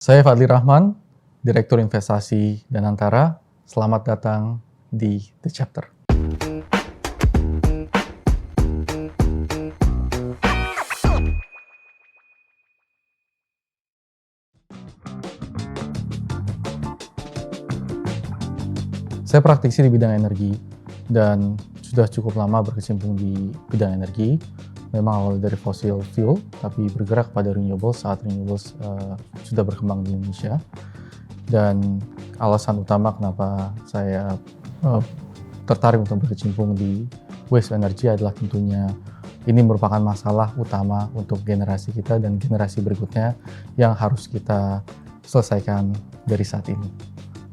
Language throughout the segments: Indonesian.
Saya Fadli Rahman, Direktur Investasi Danantara. Selamat datang di The Chapter. Saya praktisi di bidang energi dan sudah cukup lama berkecimpung di bidang energi. Memang awal dari fossil fuel, tapi bergerak pada renewables saat renewables sudah berkembang di Indonesia. Dan alasan utama kenapa saya tertarik untuk berkecimpung di waste energy adalah tentunya ini merupakan masalah utama untuk generasi kita dan generasi berikutnya yang harus kita selesaikan dari saat ini.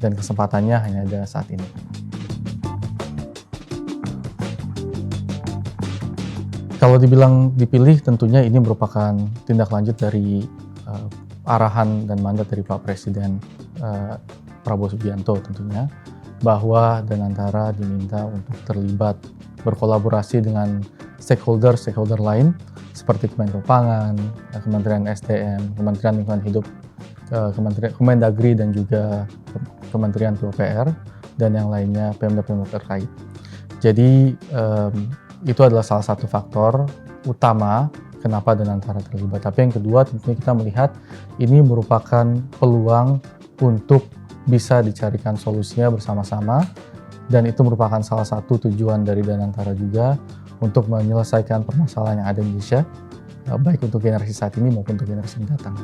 Dan kesempatannya hanya ada saat ini. Kalau dibilang dipilih, tentunya ini merupakan tindak lanjut dari arahan dan mandat dari Pak Presiden Prabowo Subianto tentunya, bahwa Danantara diminta untuk terlibat berkolaborasi dengan stakeholder lain seperti Kemenko Pangan, Kementerian SDM, Kementerian Lingkungan Hidup, Kemendagri dan juga Kementerian PUPR dan yang lainnya Pemda-Pemda terkait. Jadi itu adalah salah satu faktor utama kenapa Danantara terlibat. Tapi yang kedua tentunya kita melihat ini merupakan peluang untuk bisa dicarikan solusinya bersama-sama, dan itu merupakan salah satu tujuan dari Danantara juga untuk menyelesaikan permasalahan yang ada di Indonesia, baik untuk generasi saat ini maupun untuk generasi mendatang.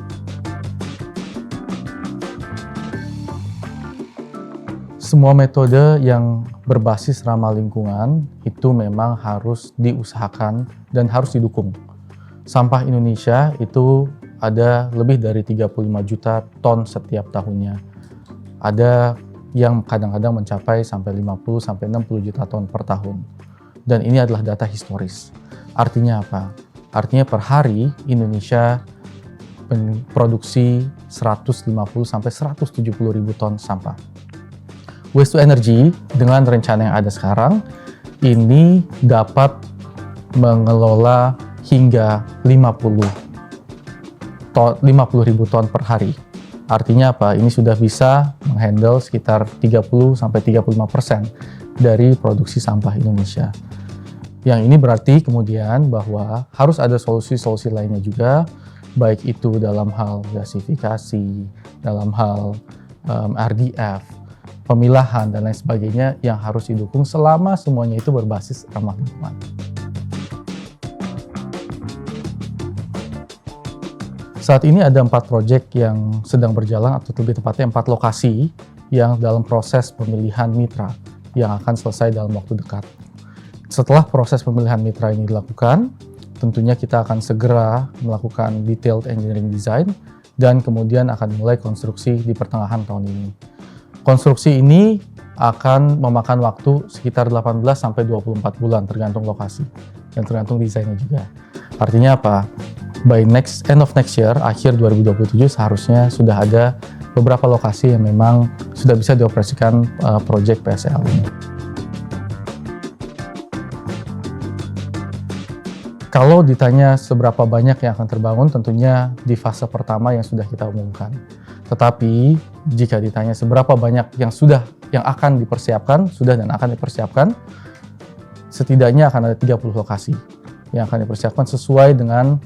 Semua metode yang berbasis ramah lingkungan itu memang harus diusahakan dan harus didukung. Sampah Indonesia itu ada lebih dari 35 juta ton setiap tahunnya. Ada yang kadang-kadang mencapai sampai 50 sampai 60 juta ton per tahun. Dan ini adalah data historis. Artinya apa? Artinya per hari Indonesia memproduksi 150 sampai 170 ribu ton sampah. Waste to energy dengan rencana yang ada sekarang ini dapat mengelola hingga 50 ribu ton per hari. Artinya apa? Ini sudah bisa menghandle sekitar 30 sampai 35% dari produksi sampah Indonesia. Yang ini berarti kemudian bahwa harus ada solusi-solusi lainnya juga, baik itu dalam hal gasifikasi, dalam hal RDF, pemilahan dan lain sebagainya yang harus didukung selama semuanya itu berbasis ramah lingkungan. Saat ini ada 4 proyek yang sedang berjalan, atau lebih tepatnya 4 lokasi yang dalam proses pemilihan mitra yang akan selesai dalam waktu dekat. Setelah proses pemilihan mitra ini dilakukan, tentunya kita akan segera melakukan detailed engineering design dan kemudian akan mulai konstruksi di pertengahan tahun ini. Konstruksi ini akan memakan waktu sekitar 18 sampai 24 bulan tergantung lokasi dan tergantung desainnya juga. Artinya apa? By end of next year, akhir 2027 seharusnya sudah ada beberapa lokasi yang memang sudah bisa dioperasikan proyek PSL ini. Kalau ditanya seberapa banyak yang akan terbangun, tentunya di fase pertama yang sudah kita umumkan. Tetapi jika ditanya seberapa banyak yang akan dipersiapkan, sudah dan akan dipersiapkan, setidaknya akan ada 30 lokasi yang akan dipersiapkan sesuai dengan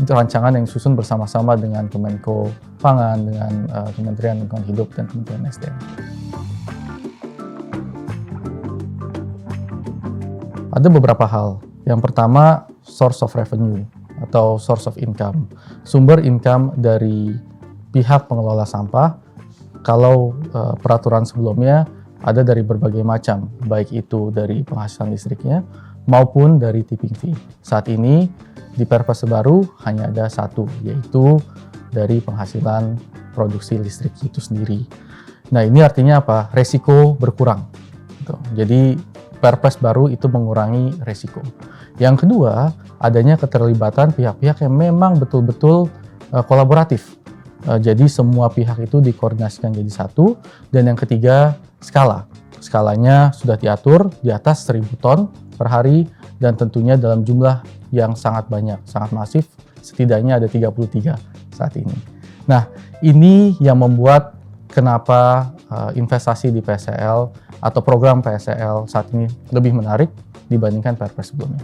rancangan yang disusun bersama-sama dengan Kemenko Pangan, dengan Kementerian Lingkungan Hidup dan Kementerian SDM. Ada beberapa hal. Yang pertama, source of revenue atau source of income. Sumber income dari pihak pengelola sampah, kalau peraturan sebelumnya ada dari berbagai macam, baik itu dari penghasilan listriknya maupun dari tipping fee. Saat ini di Perpres baru hanya ada satu, yaitu dari penghasilan produksi listrik itu sendiri. Nah, ini artinya apa? Resiko berkurang. Jadi Perpres baru itu mengurangi resiko. Yang kedua, adanya keterlibatan pihak-pihak yang memang betul-betul kolaboratif. Jadi semua pihak itu dikoordinasikan jadi satu. Dan yang ketiga, skalanya sudah diatur di atas 1.000 ton per hari dan tentunya dalam jumlah yang sangat banyak, sangat masif, setidaknya ada 33 saat ini. Nah, ini yang membuat kenapa investasi di PSEL atau program PSEL saat ini lebih menarik dibandingkan Perpres sebelumnya.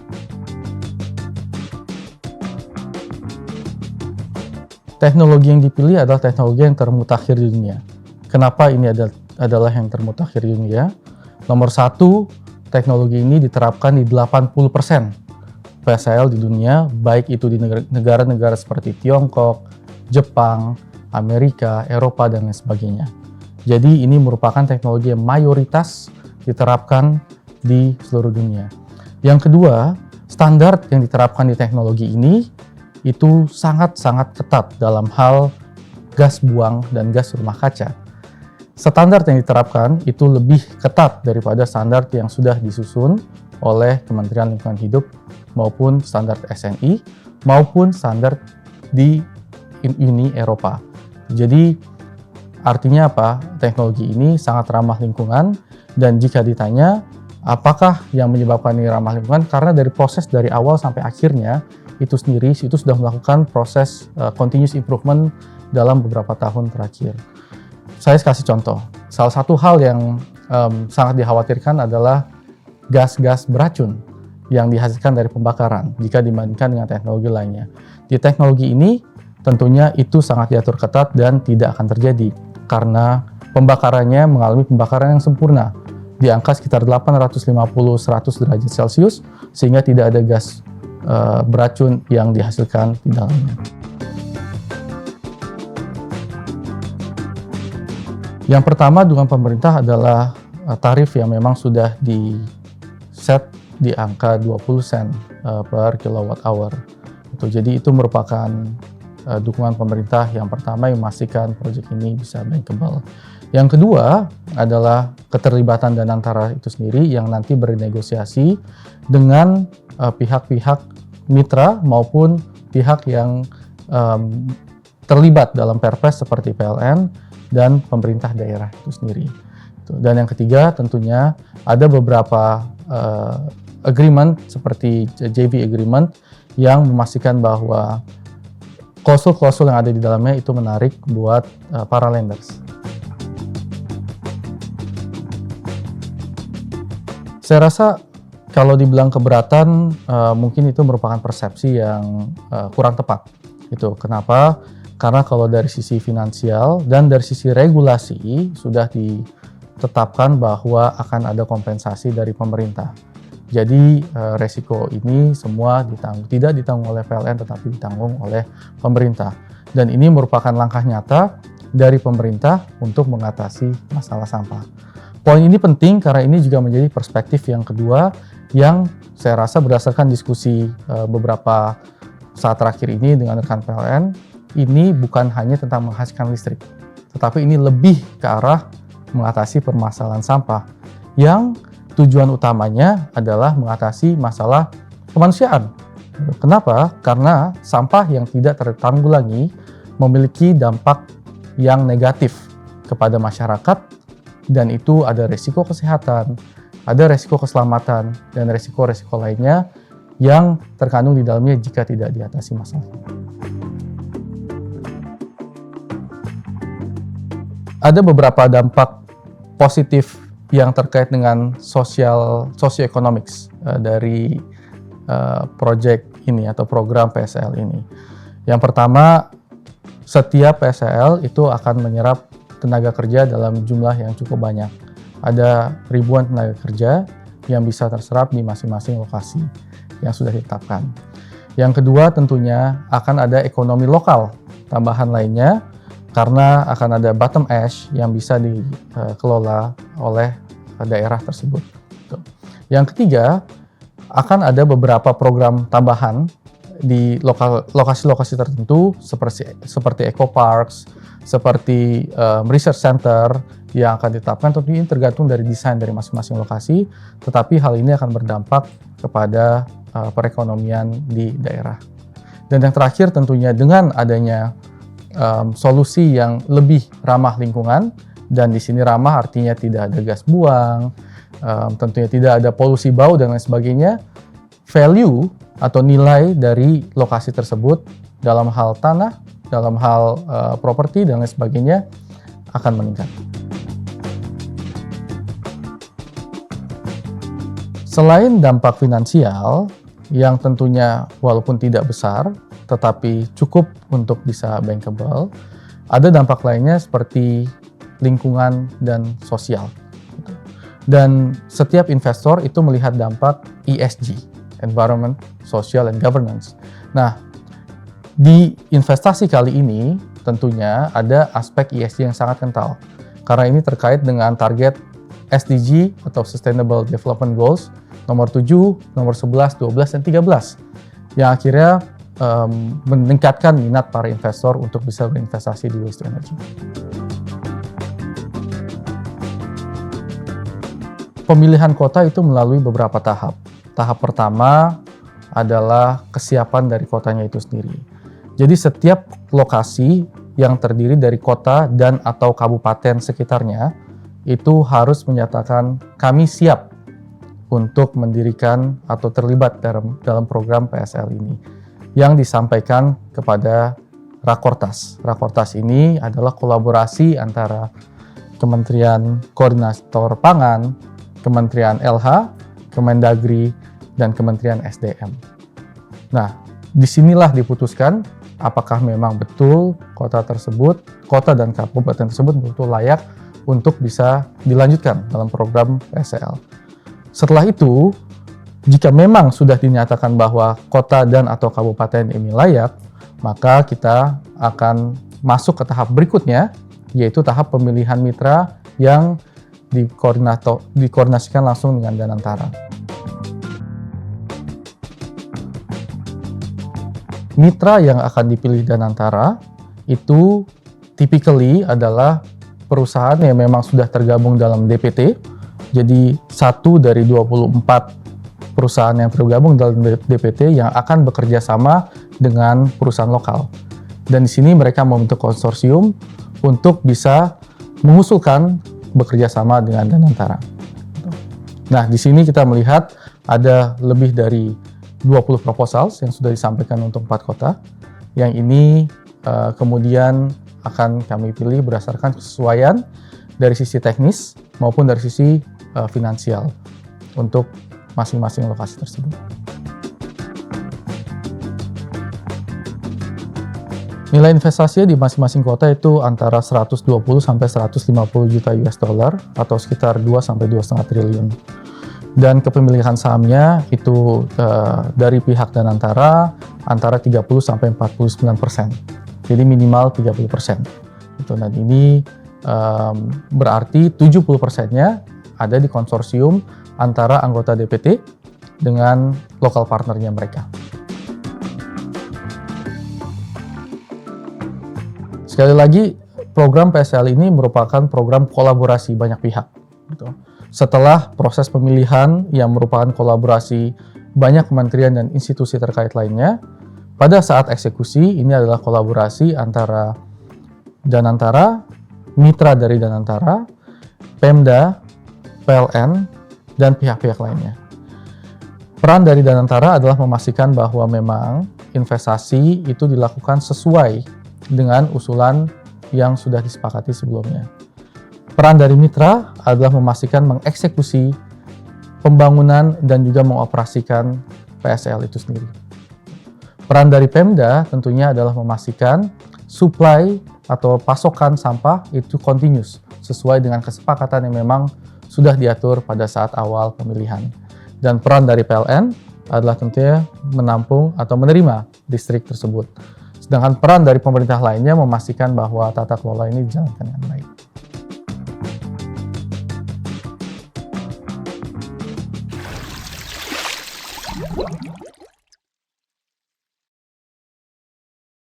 Teknologi yang dipilih adalah teknologi yang termutakhir di dunia. Kenapa ini adalah yang termutakhir di dunia? Nomor satu, teknologi ini diterapkan di 80% PSEL di dunia, baik itu di negara-negara seperti Tiongkok, Jepang, Amerika, Eropa, dan lain sebagainya. Jadi ini merupakan teknologi yang mayoritas diterapkan di seluruh dunia. Yang kedua, standar yang diterapkan di teknologi ini itu sangat-sangat ketat dalam hal gas buang dan gas rumah kaca. Standar yang diterapkan itu lebih ketat daripada standar yang sudah disusun oleh Kementerian Lingkungan Hidup maupun standar SNI maupun standar di Uni Eropa. Jadi artinya apa? Teknologi ini sangat ramah lingkungan, dan jika ditanya apakah yang menyebabkan ini ramah lingkungan, karena dari proses dari awal sampai akhirnya itu sendiri itu sudah melakukan proses continuous improvement dalam beberapa tahun terakhir. Saya kasih contoh. Salah satu hal yang sangat dikhawatirkan adalah gas-gas beracun yang dihasilkan dari pembakaran jika dibandingkan dengan teknologi lainnya. Di teknologi ini tentunya itu sangat diatur ketat dan tidak akan terjadi karena pembakarannya mengalami pembakaran yang sempurna di angka sekitar 850-100 derajat Celcius sehingga tidak ada gas beracun yang dihasilkan di dalamnya. Yang pertama dengan pemerintah adalah tarif yang memang sudah di set di angka 20 sen per kilowatt hour. Jadi itu merupakan dukungan pemerintah yang pertama yang memastikan proyek ini bisa bankable. Yang kedua adalah keterlibatan dan antara itu sendiri yang nanti bernegosiasi dengan pihak-pihak mitra maupun pihak yang terlibat dalam Perpres seperti PLN dan pemerintah daerah itu sendiri. Dan yang ketiga tentunya ada beberapa agreement seperti JV agreement yang memastikan bahwa klausul-klausul yang ada di dalamnya itu menarik buat para lenders. Saya rasa kalau dibilang keberatan mungkin itu merupakan persepsi yang kurang tepat. Itu kenapa? Karena kalau dari sisi finansial dan dari sisi regulasi sudah ditetapkan bahwa akan ada kompensasi dari pemerintah. Jadi resiko ini semua tidak ditanggung oleh PLN tetapi ditanggung oleh pemerintah. Dan ini merupakan langkah nyata dari pemerintah untuk mengatasi masalah sampah. Poin ini penting karena ini juga menjadi perspektif yang kedua yang saya rasa berdasarkan diskusi beberapa saat terakhir ini dengan rekan PLN, ini bukan hanya tentang menghasilkan listrik, tetapi ini lebih ke arah mengatasi permasalahan sampah yang tujuan utamanya adalah mengatasi masalah kemanusiaan. Kenapa? Karena sampah yang tidak tertanggulangi memiliki dampak yang negatif kepada masyarakat dan itu ada risiko kesehatan, ada risiko keselamatan, dan risiko-risiko lainnya yang terkandung di dalamnya jika tidak diatasi masalah. Ada beberapa dampak positif yang terkait dengan socio-economics dari proyek ini atau program PSEL ini. Yang pertama, setiap PSEL itu akan menyerap tenaga kerja dalam jumlah yang cukup banyak. Ada ribuan tenaga kerja yang bisa terserap di masing-masing lokasi yang sudah ditetapkan. Yang kedua tentunya akan ada ekonomi lokal tambahan lainnya karena akan ada bottom ash yang bisa dikelola oleh daerah tersebut. Yang ketiga, akan ada beberapa program tambahan di lokasi-lokasi tertentu seperti eco parks, seperti research center yang akan ditetapkan. Tentunya ini tergantung dari desain dari masing-masing lokasi, tetapi hal ini akan berdampak kepada perekonomian di daerah. Dan yang terakhir tentunya dengan adanya solusi yang lebih ramah lingkungan, dan di sini ramah artinya tidak ada gas buang, tentunya tidak ada polusi bau dan lain sebagainya. Value atau nilai dari lokasi tersebut dalam hal tanah, dalam hal properti dan lain sebagainya akan meningkat. Selain dampak finansial yang tentunya walaupun tidak besar tetapi cukup untuk bisa bankable, ada dampak lainnya seperti lingkungan dan sosial. Dan setiap investor itu melihat dampak ESG, Environment, Social, and Governance. Nah, di investasi kali ini tentunya ada aspek ESG yang sangat kental. Karena ini terkait dengan target SDG atau Sustainable Development Goals nomor 7, nomor 11, 12, dan 13 yang akhirnya meningkatkan minat para investor untuk bisa berinvestasi di waste to energy. Pemilihan kota itu melalui beberapa tahap. Tahap pertama adalah kesiapan dari kotanya itu sendiri. Jadi setiap lokasi yang terdiri dari kota dan atau kabupaten sekitarnya itu harus menyatakan kami siap untuk mendirikan atau terlibat dalam program PSL ini yang disampaikan kepada Rakortas. Rakortas ini adalah kolaborasi antara Kementerian Koordinator Pangan, Kementerian LH, Kemendagri, dan Kementerian SDM. Nah, disinilah diputuskan apakah memang betul kota dan kabupaten tersebut betul layak untuk bisa dilanjutkan dalam program PSL. Setelah itu, jika memang sudah dinyatakan bahwa kota dan atau kabupaten ini layak, maka kita akan masuk ke tahap berikutnya, yaitu tahap pemilihan mitra yang dikoordinasikan langsung dengan Danantara. Mitra yang akan dipilih Danantara itu typically adalah perusahaan yang memang sudah tergabung dalam DPT. Jadi 1 dari 24 perusahaan yang tergabung dalam DPT yang akan bekerja sama dengan perusahaan lokal. Dan di sini mereka membentuk konsorsium untuk bisa mengusulkan bekerja sama dengan Danantara. Nah, di sini kita melihat ada lebih dari 20 proposals yang sudah disampaikan untuk 4 kota. Yang ini kemudian akan kami pilih berdasarkan kesesuaian dari sisi teknis maupun dari sisi finansial untuk masing-masing lokasi tersebut. Nilai investasinya di masing-masing kota itu antara 120 sampai 150 juta US dollar atau sekitar 2 sampai 2,5 triliun. Dan kepemilikan sahamnya itu dari pihak Danantara antara 30 sampai 49%. Jadi minimal 30%. Dan ini berarti 70%-nya ada di konsorsium antara anggota DPT dengan lokal partnernya mereka. Sekali lagi, program PSL ini merupakan program kolaborasi banyak pihak. Setelah proses pemilihan yang merupakan kolaborasi banyak kementerian dan institusi terkait lainnya, pada saat eksekusi ini adalah kolaborasi antara Danantara, mitra dari Danantara, Pemda, PLN, dan pihak-pihak lainnya. Peran dari Danantara adalah memastikan bahwa memang investasi itu dilakukan sesuai dengan usulan yang sudah disepakati sebelumnya. Peran dari mitra adalah memastikan mengeksekusi pembangunan dan juga mengoperasikan PSL itu sendiri. Peran dari Pemda tentunya adalah memastikan supply atau pasokan sampah itu continuous sesuai dengan kesepakatan yang memang sudah diatur pada saat awal pemilihan. Dan peran dari PLN adalah tentunya menampung atau menerima distrik tersebut. Sedangkan peran dari pemerintah lainnya memastikan bahwa tata kelola ini dijalankan dengan baik.